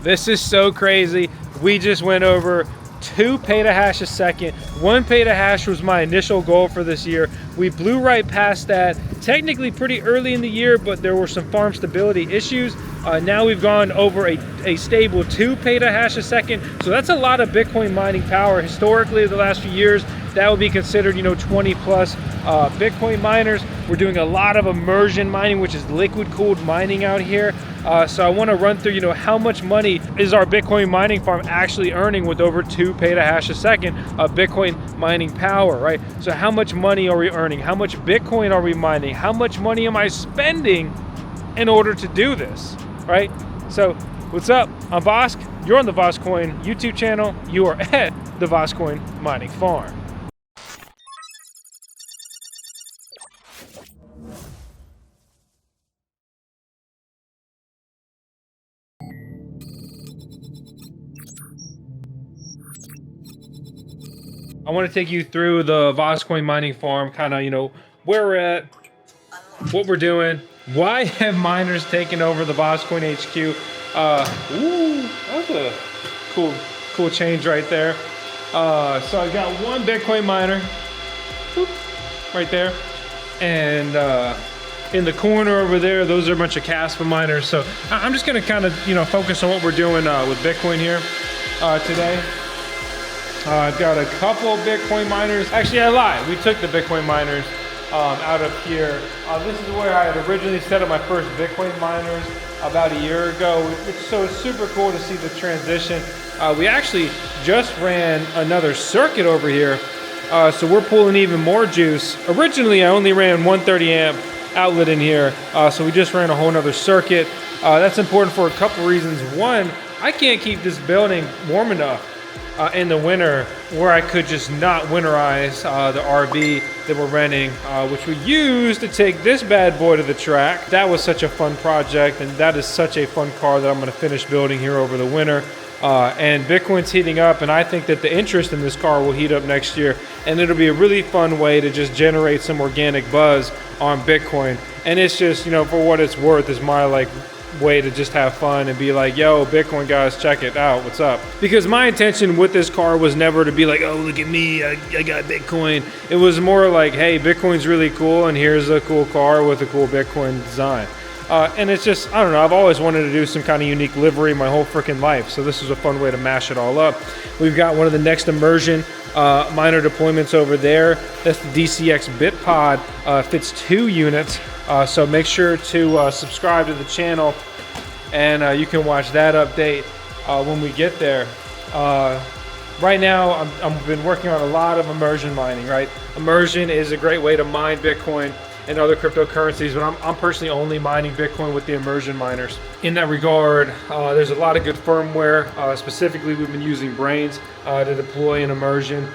This is so crazy. We just went over 2 petahash a second. 1 petahash was my initial goal for this year. We blew right past that, technically pretty early in the year, but there were some farm stability issues. Now we've gone over a stable 2 petahash a second. So that's a lot of Bitcoin mining power. Historically, the last few years, that would be considered, 20 plus Bitcoin miners. We're doing a lot of immersion mining, which is liquid cooled mining out here. So I want to run through, how much money is our Bitcoin mining farm actually earning with over 2 petahash a second of Bitcoin mining power, right? So how much money are we earning? How much Bitcoin are we mining? How much money am I spending in order to do this, right? So what's up? I'm Vosk. You're on the VoskCoin YouTube channel. You are at the VoskCoin Mining Farm. I want to take you through the VoskCoin Mining Farm, kind of, where we're at, what we're doing, why have miners taken over the VoskCoin HQ. Ooh, that's a cool change right there. So I got 1 Bitcoin miner, whoop, right there, and in the corner over there, those are a bunch of Caspa miners. So I'm just going to kind of, focus on what we're doing with Bitcoin here today. I've got a couple Bitcoin miners. Actually, I lied. We took the Bitcoin miners out of here. This is where I had originally set up my first Bitcoin miners about a year ago. So it's super cool to see the transition. We actually just ran another circuit over here. So we're pulling even more juice. Originally, I only ran 130 amp outlet in here. So we just ran a whole nother circuit. That's important for a couple reasons. One, I can't keep this building warm enough in the winter where I could just not winterize the RV that we're renting, which we used to take this bad boy to the track. That was such a fun project, and that is such a fun car that I'm going to finish building here over the winter. And Bitcoin's heating up, and I think that the interest in this car will heat up next year, and it'll be a really fun way to just generate some organic buzz on Bitcoin. And it's just, for what it's worth, is my way to just have fun and be like, yo, Bitcoin guys, check it out, what's up? Because my intention with this car was never to be like, oh, look at me, I got Bitcoin. It was more like, hey, Bitcoin's really cool, and here's a cool car with a cool Bitcoin design. And it's just, I don't know, I've always wanted to do some kind of unique livery my whole freaking life, so this was a fun way to mash it all up. We've got one of the next Immersion miner deployments over there. That's the DCX BitPod, fits 2 units. So make sure to subscribe to the channel, and you can watch that update when we get there. Right now, I've been working on a lot of immersion mining, right? Immersion is a great way to mine Bitcoin and other cryptocurrencies, but I'm personally only mining Bitcoin with the immersion miners. In that regard, there's a lot of good firmware. Specifically, we've been using Braiins to deploy an immersion.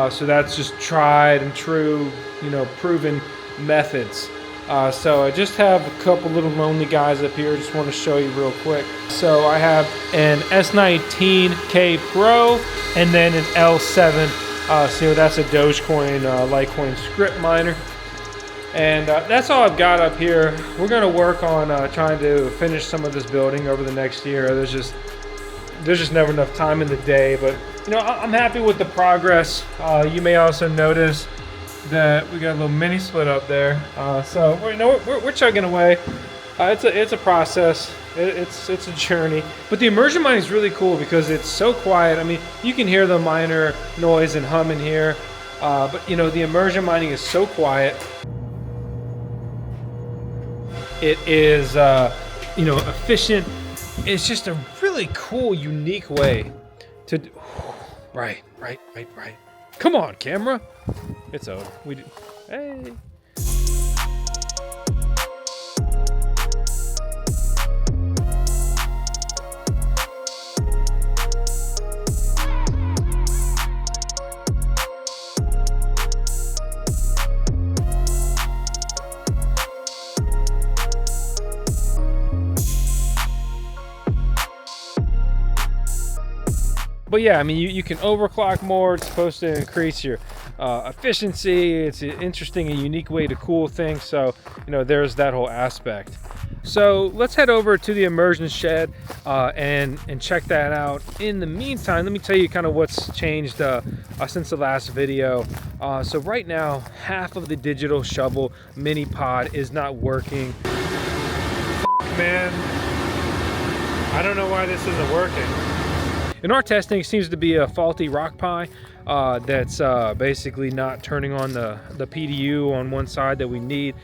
So that's just tried and true, proven methods. So I just have a couple little lonely guys up here. Just want to show you real quick. So I have an S19K Pro and then an L7. So that's a Dogecoin Litecoin script miner. And that's all I've got up here. We're going to work on trying to finish some of this building over the next year. There's just never enough time in the day. But, I'm happy with the progress. You may also notice that we got a little mini split up there, so we're chugging away. It's a process. It's a journey. But the immersion mining is really cool because it's so quiet. I mean, you can hear the miner noise and hum in here, but the immersion mining is so quiet. It is efficient. It's just a really cool, unique way to. Right. Come on, camera. It's over. We do. Hey. But yeah, I mean, you can overclock more. It's supposed to increase your efficiency. It's an interesting and unique way to cool things. So, there's that whole aspect. So let's head over to the immersion shed and check that out. In the meantime, let me tell you kind of what's changed since the last video. So right now, half of the digital shovel MiniPod is not working. Man, I don't know why this isn't working. In our testing, it seems to be a faulty rock pie that's basically not turning on the PDU on one side that we need.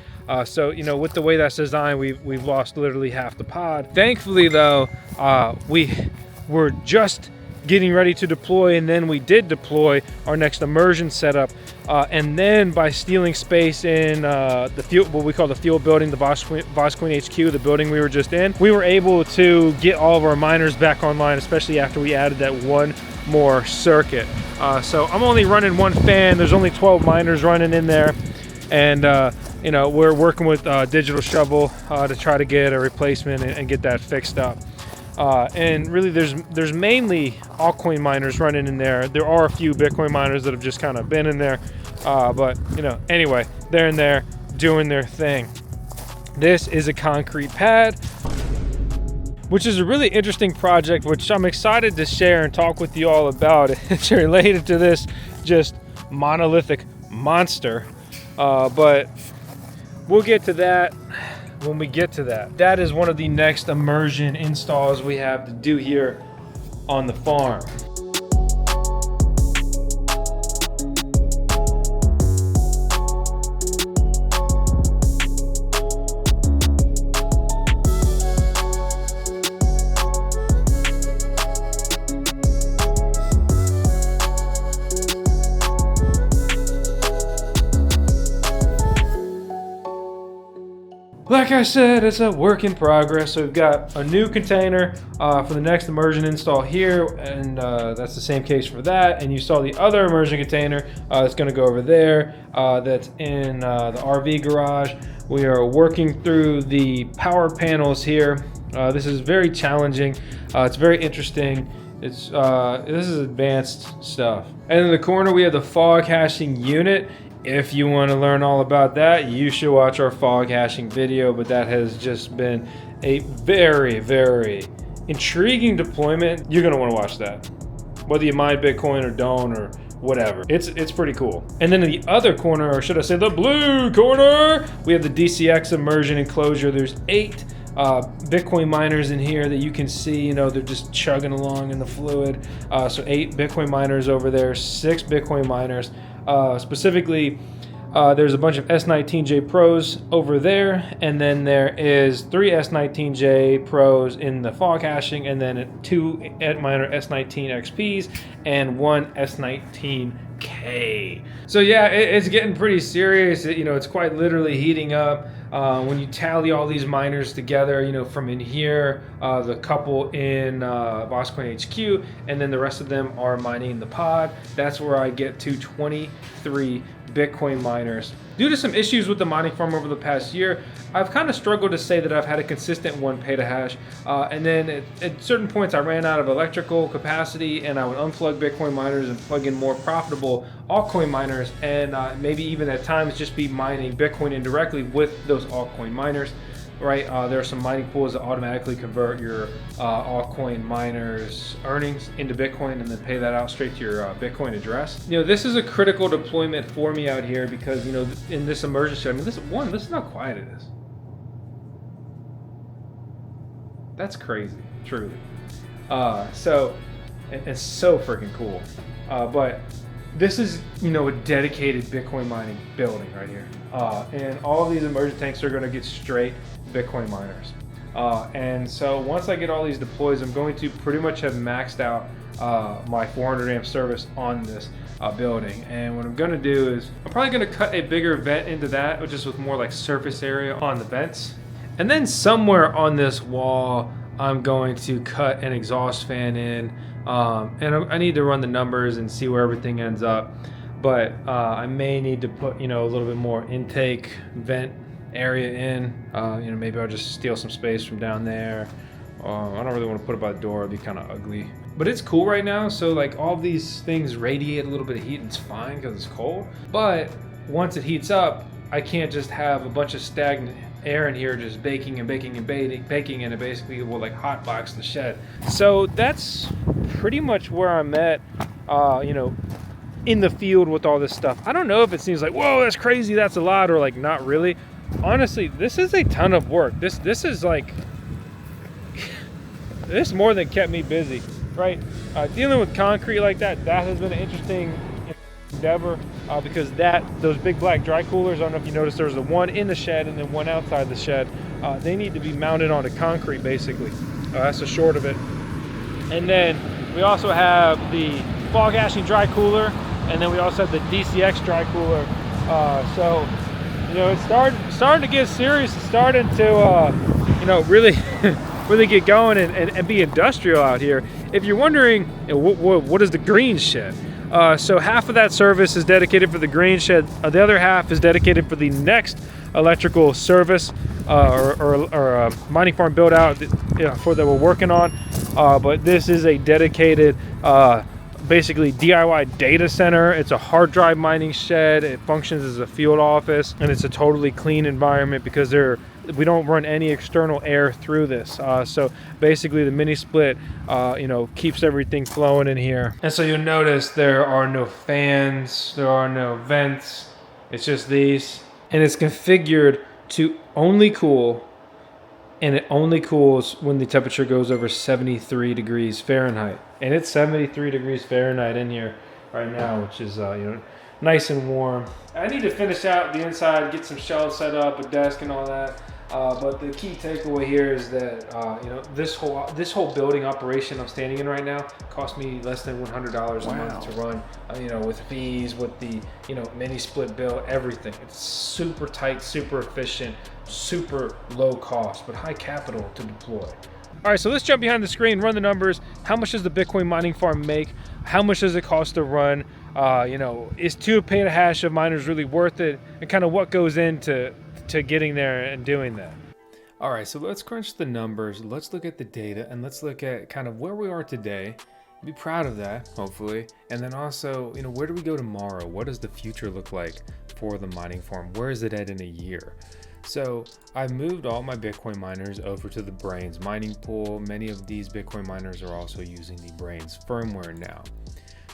So, you know, with the way that's designed, we've lost literally half the pod. Thankfully, though, we were just getting ready to deploy, and then we did deploy our next immersion setup. And then by stealing space in the field, what we call the field building, the VoskCoin HQ, the building we were just in, we were able to get all of our miners back online, especially after we added that one more circuit. So I'm only running one fan. There's only 12 miners running in there. And you know, we're working with Digital Shovel to try to get a replacement and get that fixed up. And really, there's mainly altcoin miners running in there. There are a few Bitcoin miners that have just kind of been in there, but you know, anyway, they're in there doing their thing. This is a concrete pad, which is a really interesting project, which I'm excited to share and talk with you all about. It's related to this just monolithic monster, but we'll get to that when we get to that. That is one of the next immersion installs we have to do here on the farm. Like I said, it's a work in progress. So we've got a new container for the next immersion install here, and that's the same case for that. And you saw the other immersion container that's going to go over there. That's in the RV garage. We are working through the power panels here. This is very challenging. It's very interesting. This is advanced stuff. And in the corner, we have the FogHashing unit. If you want to learn all about that, you should watch our FogHashing video, but that has just been a very, very intriguing deployment. You're going to want to watch that, whether you mine Bitcoin or don't or whatever. It's pretty cool. And then in the other corner, or should I say the blue corner, we have the DCX immersion enclosure. There's 8 Bitcoin miners in here that you can see. You know, they're just chugging along in the fluid. So 8 Bitcoin miners over there, 6 Bitcoin miners. Specifically, there's a bunch of S19J Pros over there, and then there is 3 S19J Pros in the FogHashing, and then 2 miner S19 XPs and 1 S19K. So yeah, it's getting pretty serious. You know, it's quite literally heating up. When you tally all these miners together, you know, from in here, the couple in VoskCoin HQ, and then the rest of them are mining the pod, that's where I get to 23 Bitcoin miners. Due to some issues with the mining farm over the past year, I've kind of struggled to say that I've had a consistent 1 petahash. And then at certain points I ran out of electrical capacity, and I would unplug Bitcoin miners and plug in more profitable altcoin miners, and maybe even at times just be mining Bitcoin indirectly with those altcoin miners. Right, there are some mining pools that automatically convert your altcoin miners' earnings into Bitcoin and then pay that out straight to your Bitcoin address. You know, this is a critical deployment for me out here because, you know, in this immersion shed, I mean, this is how quiet it is. That's crazy, truly. So it's so freaking cool. But this is, you know, a dedicated Bitcoin mining building right here. And all of these immersion tanks are going to get straight Bitcoin miners. And so once I get all these deploys, I'm going to pretty much have maxed out my 400 amp service on this building. And what I'm going to do is I'm probably going to cut a bigger vent into that, just with more like surface area on the vents. And then somewhere on this wall, I'm going to cut an exhaust fan in. And I need to run the numbers and see where everything ends up. But I may need to put, you know, a little bit more intake vent area in. You know, maybe I'll just steal some space from down there. I don't really want to put it by the door. It'd be kind of ugly. But it's cool right now. So like all these things radiate a little bit of heat and it's fine because it's cold. But once it heats up, I can't just have a bunch of stagnant air in here just baking and baking and baking, and it basically will like hotbox the shed. So that's pretty much where I'm at, you know, in the field with all this stuff. I don't know if it seems like, whoa, that's crazy, that's a lot, or like not really. Honestly, this is a ton of work. This is like, this more than kept me busy, right? Dealing with concrete like that has been an interesting endeavor, because those big black dry coolers, I don't know if you noticed, there's the one in the shed and then one outside the shed. They need to be mounted onto concrete basically. That's the short of it. And then we also have the FogHashing dry cooler, and then we also have the DCX dry cooler. So, you know, it's starting to get serious. It's starting to, you know, really really get going and be industrial out here. If you're wondering, you know, what is the green shed? So half of that service is dedicated for the green shed. The other half is dedicated for the next electrical service or mining farm build out, you know, that we're working on. But this is a dedicated, basically DIY data center. It's a hard drive mining shed. It functions as a field office, and it's a totally clean environment because we don't run any external air through this. So basically the mini split, you know, keeps everything flowing in here. And so you'll notice there are no fans, there are no vents. It's just these, and it's configured to only cool, and it only cools when the temperature goes over 73 degrees Fahrenheit. And it's 73 degrees Fahrenheit in here right now, which is, you know, nice and warm. I need to finish out the inside, get some shelves set up, a desk and all that. But the key takeaway here is that, you know, this whole building operation I'm standing in right now cost me less than $100 a month to run, you know, with fees, with the, you know, mini split bill, everything. It's super tight, super efficient, super low cost, but high capital to deploy. All right, so let's jump behind the screen, run the numbers. How much does the Bitcoin mining farm make? How much does it cost to run? You know, is 2 petahash of miners really worth it? And kind of what goes into getting there and doing that. All right, so let's crunch the numbers. Let's look at the data, and let's look at kind of where we are today. Be proud of that, hopefully. And then also, you know, where do we go tomorrow? What does the future look like for the mining farm? Where is it at in a year? So I've moved all my Bitcoin miners over to the Braiins mining pool. Many of these Bitcoin miners are also using the Braiins firmware now.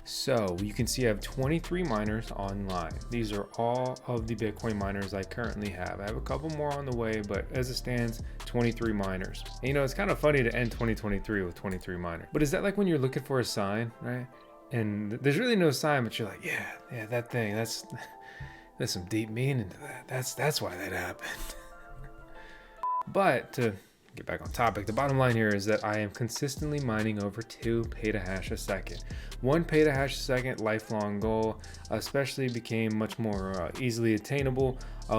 So you can see I have 23 miners online. These are all of the Bitcoin miners I currently have. I have a couple more on the way, but as it stands, 23 miners. And, you know, it's kind of funny to end 2023 with 23 miners. But is that like when you're looking for a sign, right? And there's really no sign, but you're like, yeah, that thing, there's some deep meaning to that. That's why that happened. But to get back on topic, the bottom line here is that I am consistently mining over 2 petahash a second. 1 petahash a second lifelong goal, especially became much more easily attainable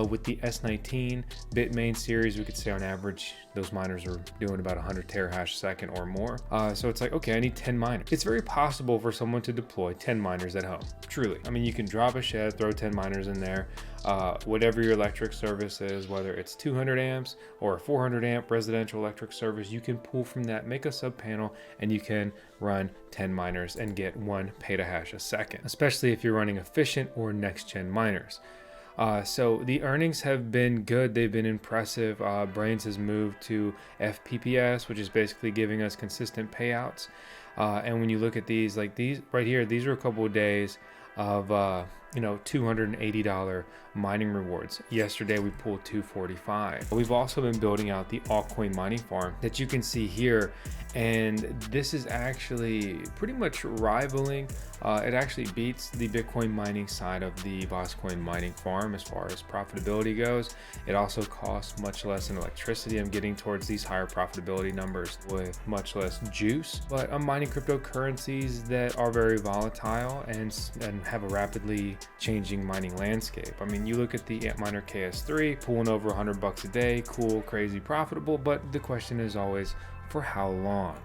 with the S19 Bitmain series. We could say on average those miners are doing about 100 terahash a second or more. So it's like, okay, I need 10 miners. It's very possible for someone to deploy 10 miners at home, truly. I mean, you can drop a shed, throw 10 miners in there, whatever your electric service is, whether it's 200 amps or a 400 amp residential electric service, you can pull from that, make a sub panel, and you can run 10 miners and get 1 petahash a second, especially if you're running efficient or next gen miners. So the earnings have been good. They've been impressive. Braiins has moved to FPPS, which is basically giving us consistent payouts. And when you look at these, like these right here, these are a couple of days of, you know, $280 mining rewards. Yesterday we pulled $245. We've also been building out the altcoin mining farm that you can see here, and this is actually pretty much rivaling, it actually beats the Bitcoin mining side of the VoskCoin Mining Farm as far as profitability goes. It also costs much less in electricity. I'm getting towards these higher profitability numbers with much less juice, but I'm mining cryptocurrencies that are very volatile and have a rapidly changing mining landscape. I mean, you look at the Antminer KS3 pulling over $100 a day, cool, crazy, profitable, but the question is always, for how long?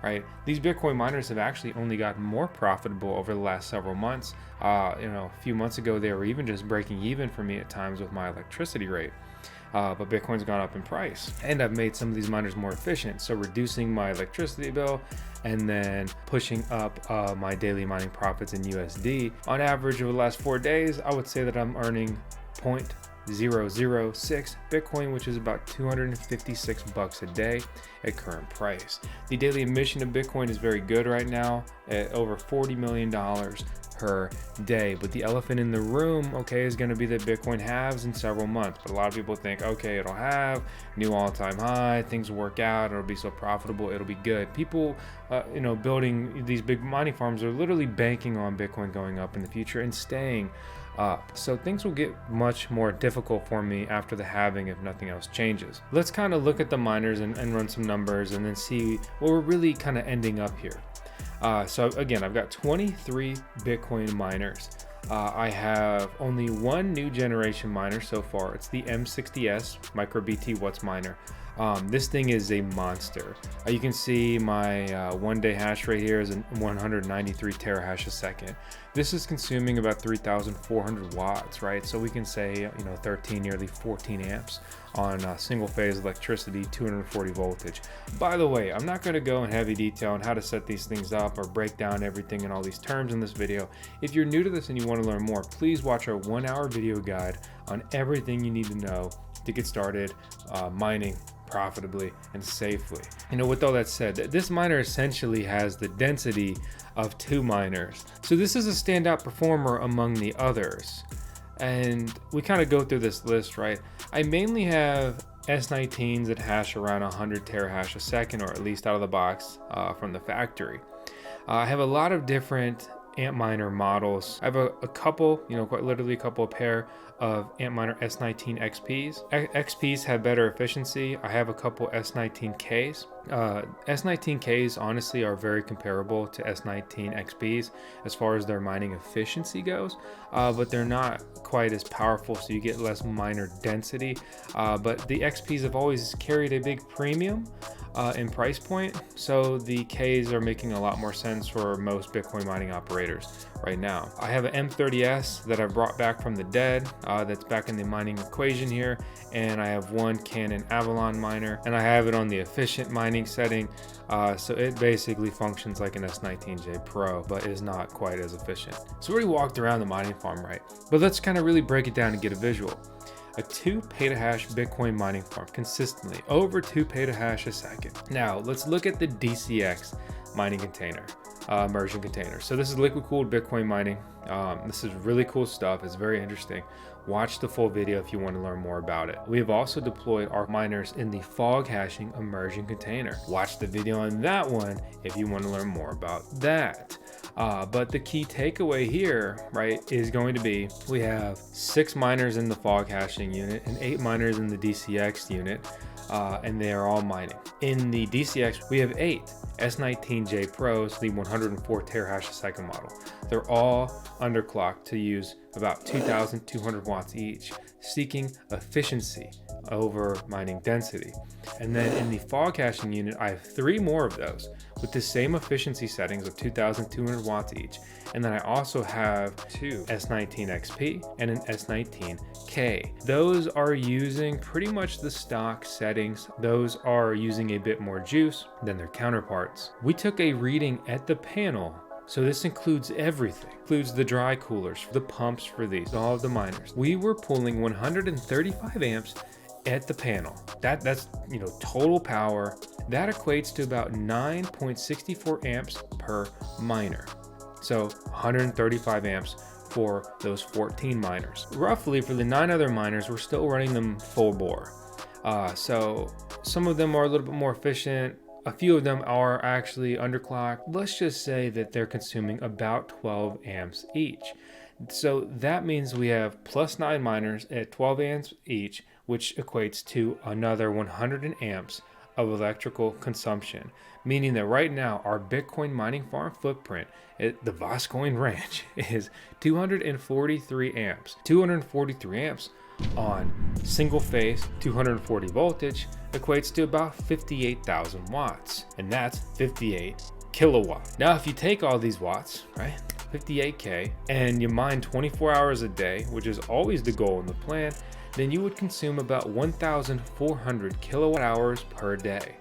Right? These Bitcoin miners have actually only gotten more profitable over the last several months. You know, a few months ago, they were even just breaking even for me at times with my electricity rate. But Bitcoin's gone up in price, and I've made some of these miners more efficient. So reducing my electricity bill and then pushing up my daily mining profits in USD. On average over the last 4 days, I would say that I'm earning Bitcoin, which is about 256 bucks a day at current price. The daily emission of Bitcoin is very good right now at over $40 million per day. But the elephant in the room, okay, is going to be that Bitcoin halves in several months. But a lot of people think, okay, it'll have new all-time high, things will work out, it'll be so profitable, it'll be good. People, building these big mining farms are literally banking on Bitcoin going up in the future and staying up. So things will get much more difficult for me after the halving if nothing else changes. Let's kind of look at the miners and run some numbers and then see what we're really kind of ending up here. So again, I've got 23 Bitcoin miners. I have only one new generation miner so far. It's the M60S MicroBT Watts miner. This thing is a monster. You can see my 1 day hash rate here is 193 terahash a second. This is consuming about 3,400 watts, right? So we can say, 13, nearly 14 amps on single phase electricity, 240 voltage. By the way, I'm not going to go in heavy detail on how to set these things up or break down everything and all these terms in this video. If you're new to this and you want to learn more, please watch our 1 hour video guide on everything you need to know to get started mining profitably and safely. With all that said, this miner essentially has the density of 2 miners. So this is a standout performer among the others. And we kind of go through this list, right? I mainly have S19s that hash around 100 terahash a second, or at least out of the box from the factory. I have a lot of different Antminer models. I have a couple, quite literally a couple of pair of Antminer S19 XPs. XPs have better efficiency. I have a couple S19Ks. S19Ks honestly are very comparable to S19 XPs as far as their mining efficiency goes, but they're not quite as powerful, so you get less miner density. But the XPs have always carried a big premium in price point, so the Ks are making a lot more sense for most Bitcoin mining operators right now. I have an M30S that I brought back from the dead, that's back in the mining equation here, and I have one Canon Avalon miner, and I have it on the efficient mining setting, so it basically functions like an S19J Pro, but is not quite as efficient. So we already walked around the mining farm, right? But let's kind of really break it down and get a visual. A 2 petahash Bitcoin mining farm consistently, over 2 petahash a second. Now let's look at the DCX mining container, immersion container. So this is liquid cooled Bitcoin mining. This is really cool stuff. It's very interesting. Watch the full video if you want to learn more about it. We have also deployed our miners in the FogHashing immersion container. Watch the video on that one if you want to learn more about that. But the key takeaway here, right, is going to be we have 6 miners in the FogHashing unit and 8 miners in the DCX unit, and they are all mining. In the DCX, we have 8 S19J Pros, the 104 terahash a second model. They're all underclocked to use about 2,200 watts each, seeking efficiency over mining density. And then in the FogHashing unit, I have 3 more of those with the same efficiency settings of 2,200 watts each. And then I also have 2 S19 XP and an S19K. Those are using pretty much the stock settings. Those are using a bit more juice than their counterparts. We took a reading at the panel. So this includes everything, includes the dry coolers, the pumps for these, all of the miners. We were pulling 135 amps at the panel. That's total power. That equates to about 9.64 amps per miner. So 135 amps for those 14 miners. Roughly for the 9 other miners, we're still running them full bore. So some of them are a little bit more efficient. A few of them are actually underclocked. Let's just say that they're consuming about 12 amps each. So that means we have plus 9 miners at 12 amps each, which equates to another 100 amps of electrical consumption, meaning that right now our Bitcoin mining farm footprint at the VoskCoin Ranch is 243 amps. 243 amps on single phase 240 voltage equates to about 58,000 watts, and that's 58 kilowatts. Now if you take all these watts, right, 58K, and you mine 24 hours a day, which is always the goal in the plan, then you would consume about 1,400 kilowatt hours per day.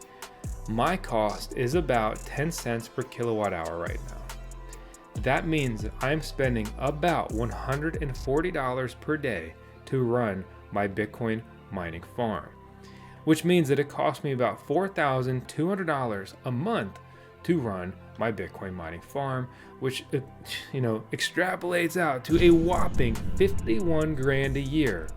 My cost is about 10 cents per kilowatt hour right now. That means that I'm spending about $140 per day to run my Bitcoin mining farm, which means that it costs me about $4,200 a month to run my Bitcoin mining farm, which extrapolates out to a whopping 51 grand a year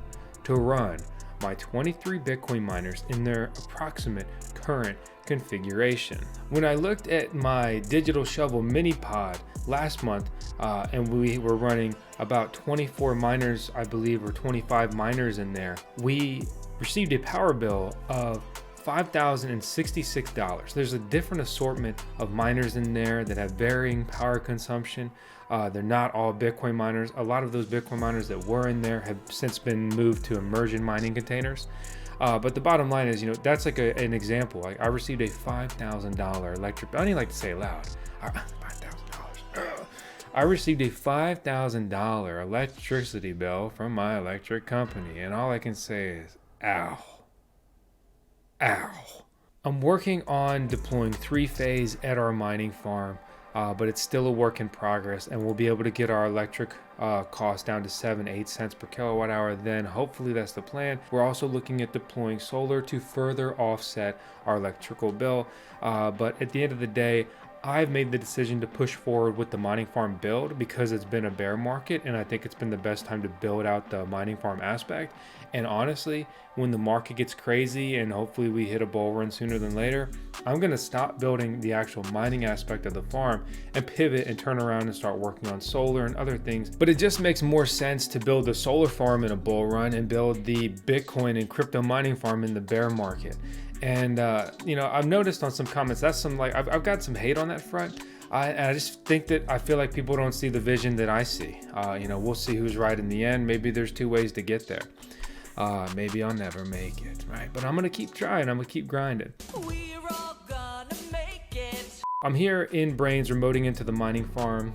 to run my 23 Bitcoin miners in their approximate current configuration. When I looked at my digital shovel MiniPod last month, and we were running about 24 miners, I believe, or 25 miners in there, we received a power bill of $5,066. There's a different assortment of miners in there that have varying power consumption. They're not all Bitcoin miners. A lot of those Bitcoin miners that were in there have since been moved to Immersion mining containers. But the bottom line is, that's like an example. Like, I received a $5,000 electric bill. I don't even like to say it loud. $5,000. I received a $5,000 electricity bill from my electric company, and all I can say is, ow. Ow. I'm working on deploying 3-phase at our mining farm, but it's still a work in progress, and we'll be able to get our electric cost down to 7-8 cents per kilowatt hour. Then hopefully that's the plan. We're also looking at deploying solar to further offset our electrical bill. But at the end of the day, I've made the decision to push forward with the mining farm build because it's been a bear market, and I think it's been the best time to build out the mining farm aspect. And honestly, when the market gets crazy and hopefully we hit a bull run sooner than later, I'm going to stop building the actual mining aspect of the farm and pivot and turn around and start working on solar and other things. But it just makes more sense to build the solar farm in a bull run and build the Bitcoin and crypto mining farm in the bear market. And I've noticed on some comments that's some I've got some hate on that front. I just think that I feel like people don't see the vision that I see. We'll see who's right in the end. Maybe there's 2 ways to get there. Maybe I'll never make it, right? But I'm gonna keep trying. I'm gonna keep grinding. We're all gonna make it. I'm here in Braiins, remoting into the mining farm.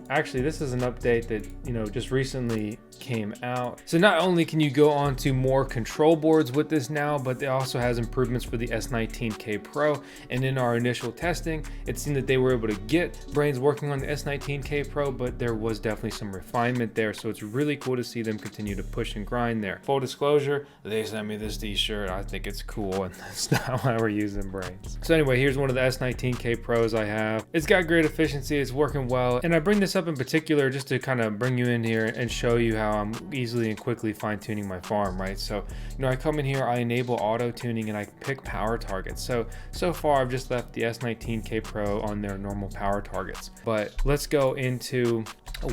Actually, this is an update that just recently came out. So not only can you go on to more control boards with this now, but it also has improvements for the S19K Pro. And in our initial testing, it seemed that they were able to get Braiins working on the S19K Pro, but there was definitely some refinement there. So it's really cool to see them continue to push and grind there. Full disclosure, they sent me this t-shirt. I think it's cool, and that's not why we're using Braiins. So anyway, here's one of the S19K Pros I have. It's got great efficiency. It's working well. And I bring this up in particular just to kind of bring you in here and show you how I'm easily and quickly fine-tuning my farm, right? So, I come in here, I enable auto tuning, and I pick power targets. So far I've just left the S19K Pro on their normal power targets, but let's go into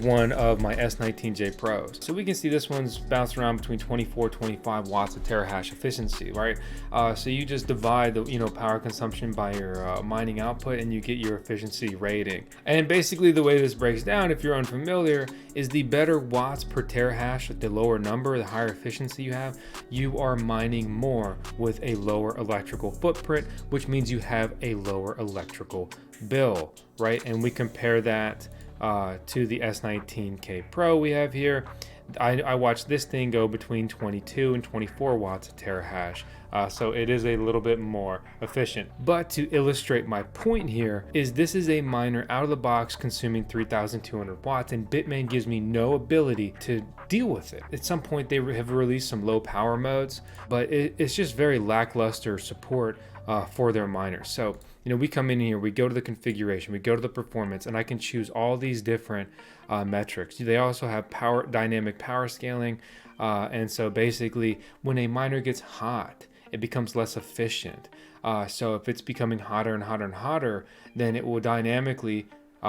one of my S19J Pros. So we can see this one's bouncing around between 24-25 watts of terahash efficiency, right? So you just divide the power consumption by your mining output, and you get your efficiency rating. And basically the way this breaks down, if you're unfamiliar, is the better watts per terahash, the lower number, the higher efficiency you have, you are mining more with a lower electrical footprint, which means you have a lower electrical bill, right? And we compare that to the S19K Pro we have here. I watched this thing go between 22 and 24 watts a terahash. So it is a little bit more efficient. But to illustrate my point here is this is a miner out of the box consuming 3,200 watts, and Bitmain gives me no ability to deal with it. At some point they have released some low power modes, but it's just very lackluster support for their miners. So we come in here, we go to the configuration, we go to the performance, and I can choose all these different metrics. They also have dynamic power scaling, and so basically when a miner gets hot, it becomes less efficient. So if it's becoming hotter and hotter and hotter, then it will dynamically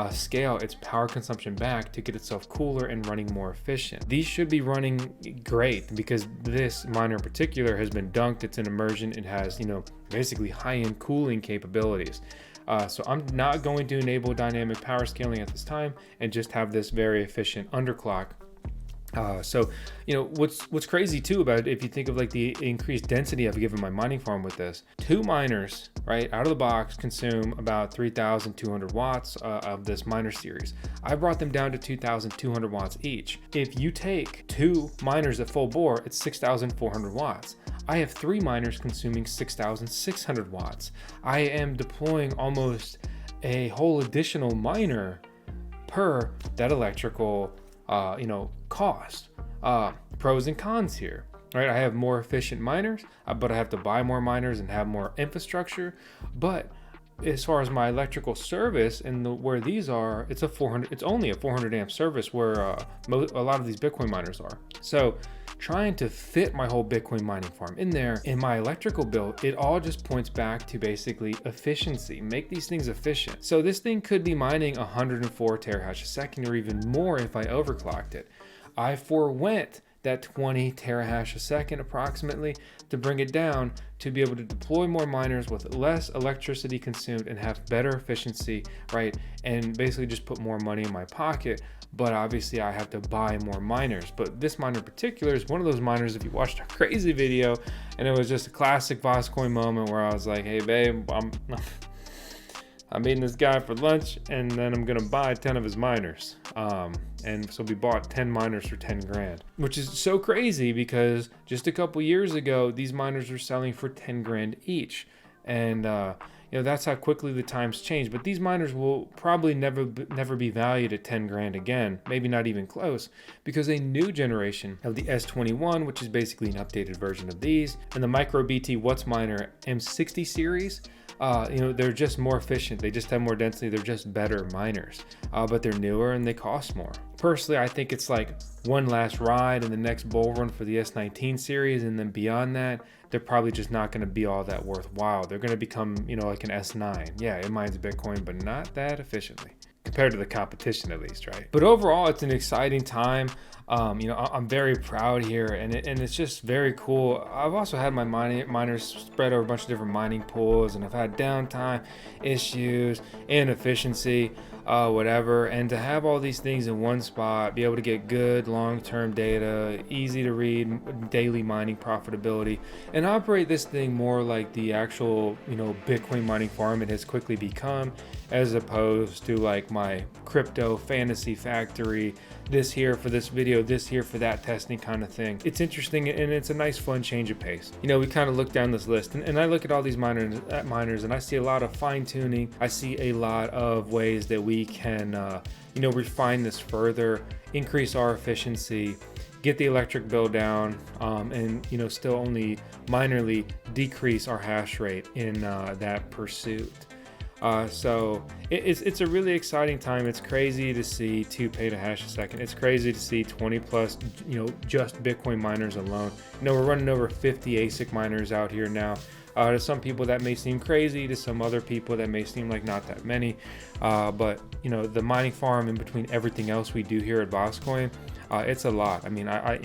scale its power consumption back to get itself cooler and running more efficient. These should be running great because this miner in particular has been dunked. It's an immersion. It has, basically high-end cooling capabilities. So I'm not going to enable dynamic power scaling at this time and just have this very efficient underclock. So what's crazy too about it, if you think of like the increased density I've given my mining farm with this, 2 miners right out of the box consume about 3,200 watts of this miner series. I brought them down to 2,200 watts each. If you take 2 miners at full bore, it's 6,400 watts. I have 3 miners consuming 6,600 watts. I am deploying almost a whole additional miner per that electrical cost. Pros and cons here. right? I have more efficient miners, but I have to buy more miners and have more infrastructure. But as far as my electrical service and where these are, it's only a 400 amp service where a lot of these Bitcoin miners are. So trying to fit my whole Bitcoin mining farm in there in my electrical bill, it all just points back to basically efficiency. Make these things efficient. So this thing could be mining 104 terahash a second or even more if I overclocked it. I forwent that 20 terahash a second approximately to bring it down to be able to deploy more miners with less electricity consumed and have better efficiency, right? And basically just put more money in my pocket. But obviously I have to buy more miners. But this miner in particular is one of those miners, if you watched our crazy video, and it was just a classic VoskCoin moment where I was like, hey babe, I'm meeting this guy for lunch and then I'm gonna buy 10 of his miners. And so we bought 10 miners for 10 grand, which is so crazy because just a couple years ago, these miners were selling for 10 grand each. And that's how quickly the times change. But these miners will probably never be valued at 10 grand again, maybe not even close, because a new generation of the S21, which is basically an updated version of these, and the MicroBT What's Miner M60 series, they're just more efficient. They just have more density. They're just better miners, but they're newer and they cost more. Personally, I think it's like one last ride in the next bull run for the S19 series, and then beyond that, they're probably just not going to be all that worthwhile. They're going to become, like an S9. Yeah, it mines Bitcoin, but not that efficiently compared to the competition, at least, right? But overall, it's an exciting time. I'm very proud here, and it's just very cool. I've also had my miners spread over a bunch of different mining pools, and I've had downtime issues, inefficiency, whatever. And to have all these things in one spot, be able to get good long-term data, easy to read, daily mining profitability, and operate this thing more like the actual, Bitcoin mining farm it has quickly become, as opposed to like my crypto fantasy factory, this here for this video, this here for that testing kind of thing. It's interesting and it's a nice fun change of pace. We kind of look down this list and I look at all these miners and I see a lot of fine tuning. I see a lot of ways that we can, refine this further, increase our efficiency, get the electric bill down, and still only minorly decrease our hash rate in that pursuit. So it's a really exciting time. It's crazy to see 2 petahash a second. It's crazy to see 20 plus, just Bitcoin miners alone. We're running over 50 ASIC miners out here now. To some people that may seem crazy, to some other people that may seem like not that many. But the mining farm in between everything else we do here at VoskCoin, it's a lot. I mean, I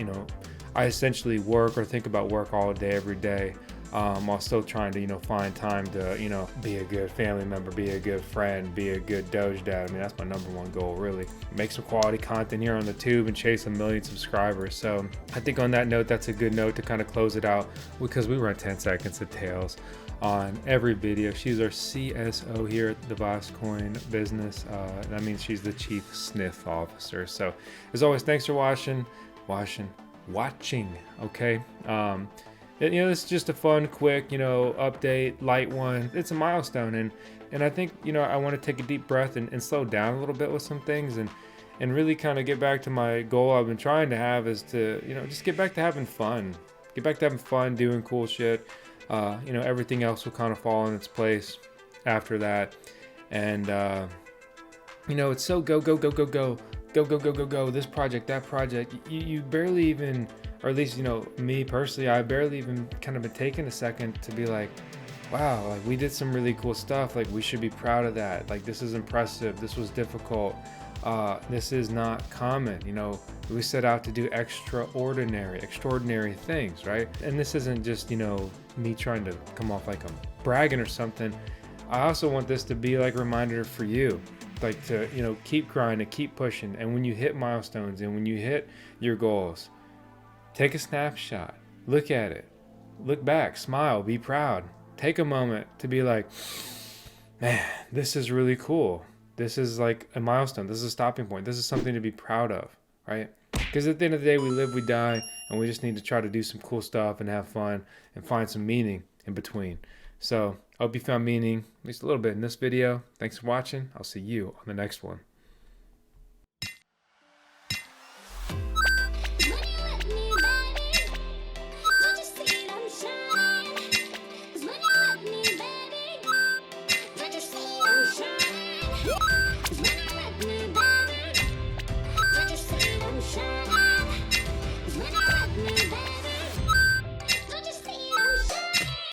essentially work or think about work all day, every day. While still trying to, find time to, be a good family member, be a good friend, be a good Doge dad. I mean, that's my number one goal, really. Make some quality content here on the tube and chase 1 million subscribers. So I think on that note, that's a good note to kind of close it out, because we run 10 seconds of tails on every video. She's our CSO here at the VoskCoin business. That means she's the chief sniff officer. So as always, thanks for watching, okay? It's just a fun, quick, update, light one. It's a milestone, and I think, I want to take a deep breath and slow down a little bit with some things, and really kind of get back to my goal I've been trying to have, is to, just get back to having fun. Get back to having fun, doing cool shit. Everything else will kind of fall in its place after that. And, it's so go, this project, that project. You barely even, or at least, me personally, I barely even kind of been taking a second to be like, wow, like we did some really cool stuff. Like we should be proud of that. Like this is impressive. This was difficult. This is not common. We set out to do extraordinary things, right? And this isn't just, me trying to come off like I'm bragging or something. I also want this to be like a reminder for you, like to, keep grinding, keep pushing. And when you hit milestones and when you hit your goals, take a snapshot, look at it, look back, smile, be proud. Take a moment to be like, man, this is really cool. This is like a milestone. This is a stopping point. This is something to be proud of, right? Because at the end of the day, we live, we die, and we just need to try to do some cool stuff and have fun and find some meaning in between. So I hope you found meaning, at least a little bit, in this video. Thanks for watching. I'll see you on the next one.